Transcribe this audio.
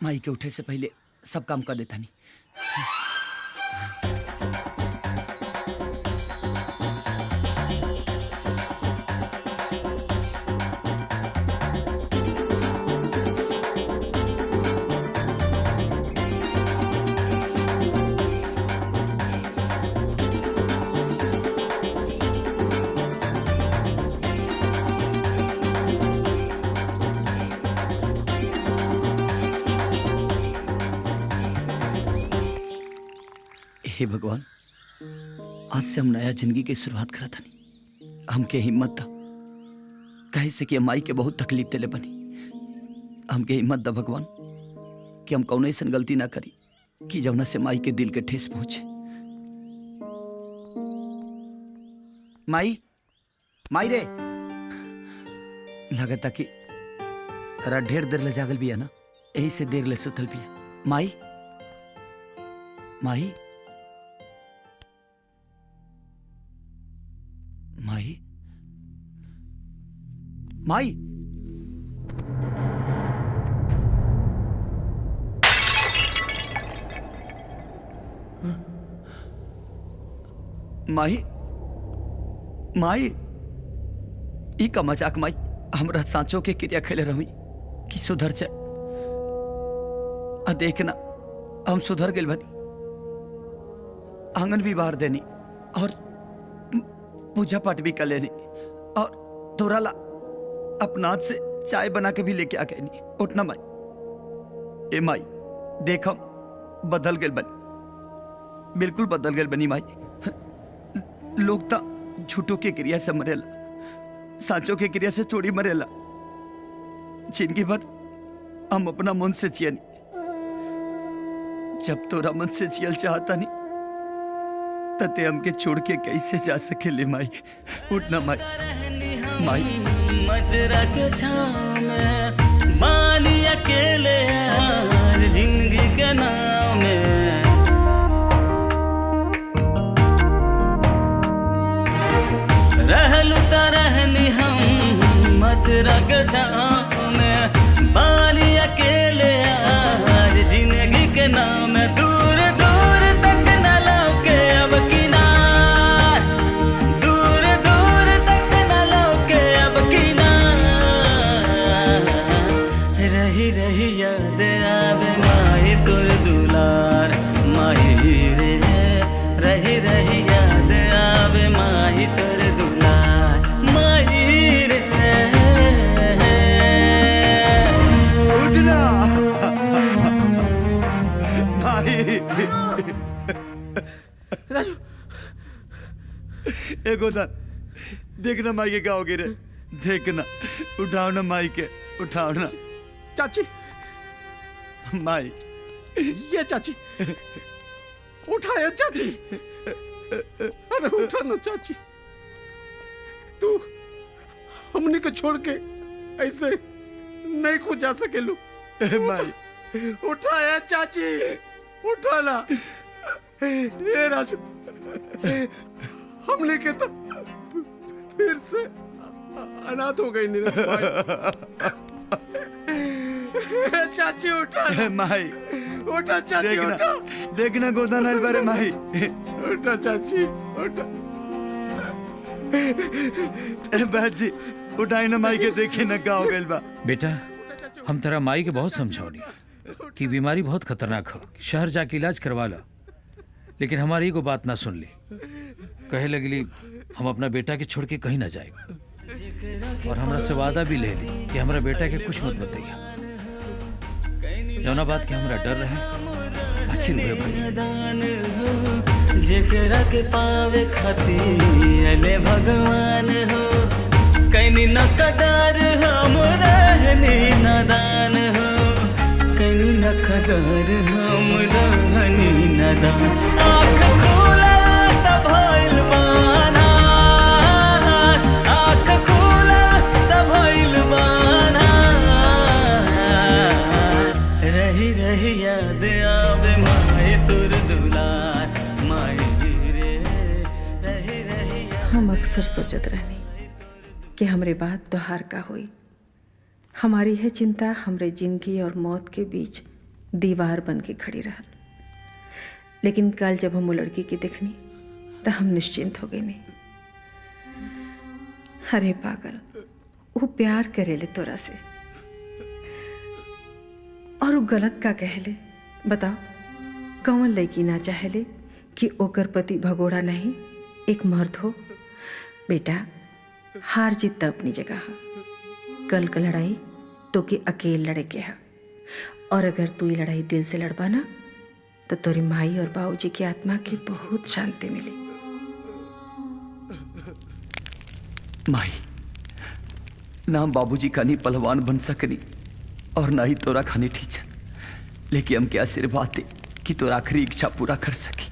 माई के उठे से पहले सब काम कर देता नहीं। हे भगवान, आज से हम नया जिंदगी की शुरुआत करा था नहीं। हमके हिम्मत था कहे से कि माई के बहुत तकलीफ दिले बनी। हमके हिम्मत दा भगवान कि हम कौन ऐसा गलती ना करी कि जौना से माई के दिल के ठेस पहुंचे। माई, माई रे, लगता कि ढेर देर ले जागल भी है ना, यही से देर ले सुतल भी है। माई, माई, माई, माई, माई, माई, ई का मजाक माई? हमरा सांचों के क्रिया खेले रही कि सुधर जाए। देखना हम सुधर गए बनी, आंगन भी बाहर देनी और पूजा पाठ भी कर लेनी और तोरा ला अपना हाथ से चाय बना के भी लेके आ गई। उठना माई। ए माई, देख हम बदल गए बनी, बिल्कुल बदल गए बनी माई। लोग ता झूठों के क्रिया से मरेला, सांचों के क्रिया से थोड़ी मरेला। जिंदगी भर हम अपना मन से जियनी, जब तोरा मन से जियल चाहता नहीं तते हमके छोड़ के कैसे जा सके ले माई। उठना माई, माई। मजरा के छाँव में बानी अकेले यार जिंदगी के नाम में, रहलू ता रहनी हम मजरा के छाँव में बानी अकेले यार जिंदगी के नाम में। दूर दूर तक न लौके अब किनार, दूर दूर तक न लौके अब किनार। रही रही याद आवे माही तोर दुलार माही रे, रही रही याद आवे माही तोर दुलार माही रे। उठना माई। राजू, एगो दा देखना माई के क्या हो गई रे, देखना। उठाओ ना माई के, उठाओ ना चाची, माई। ये चाची, उठाया चाची, अरे उठा ना चाची। तू हमने को छोड़ के ऐसे नहीं खो जा सके लो माई। उठाया चाची, उठा ना। ये राजू, हमने के तो फिर से अनाथ हो गई नहीं चाची। उठा ना माई, उठा चाची, उठा। देखना गोदा नाल बारे माई। उठा चाची, उठा। बाजी, उठाई ना माई के, देखे ना का हो गइल बा। बेटा, हम तेरा माई के बहुत समझौनी कि बीमारी बहुत खतरनाक हो, शहर जाके इलाज करवा ला, लेकिन हमारी को बात ना सुन ली। कहे लगली हम अपना बेटा के छोड़ के कहीं ना जाए, और हमरा से वादा भी ले ली कि हमरा बेटा के कुछ मत बताइए। जौना बात के हमरा डर रहे आखिर हुए भाई। जेकरा के पावे खाती अले भगवान हो, कहीं न कदर हम रहनी नादान हो, कहीं न कदर हम रहनी नादान। आँख खोला तब भइल बाना, आँख खोला तब भइल बाना। रही रही याद आवे माई तोर दुलार माई रे, रही रही। हम अक्सर सोचत रहनी कि हमरे बाद त्योहार का हुई। हमारी है चिंता हमरे जिंदगी और मौत के बीच दीवार बन के खड़ी रहल। लेकिन कल जब हम वो लड़की की देखनी तो हम निश्चिंत हो गए नहीं। अरे पागल, वो प्यार करेले तोरा से, और वो गलत का कहले। बताओ, कौन लड़की ना चाहेले कि ओकर पति भगोड़ा नहीं एक मर्द हो। बेटा, हार जीत तो अपनी जगह है। कल का लड़ाई तो कि अकेले लड़े के है, और अगर तू ये लड़ाई दिल से लड़बा ना तो तोरी माई और बाबूजी की आत्मा की बहुत शांति मिली। माई, ना हम बाबूजी खानी पहलवान बन सकनी और ना ही तोरा खानी टीचर, लेकिन हम क्या आशीर्वाद दे कि तोरा आखिरी इच्छा पूरा कर सकी।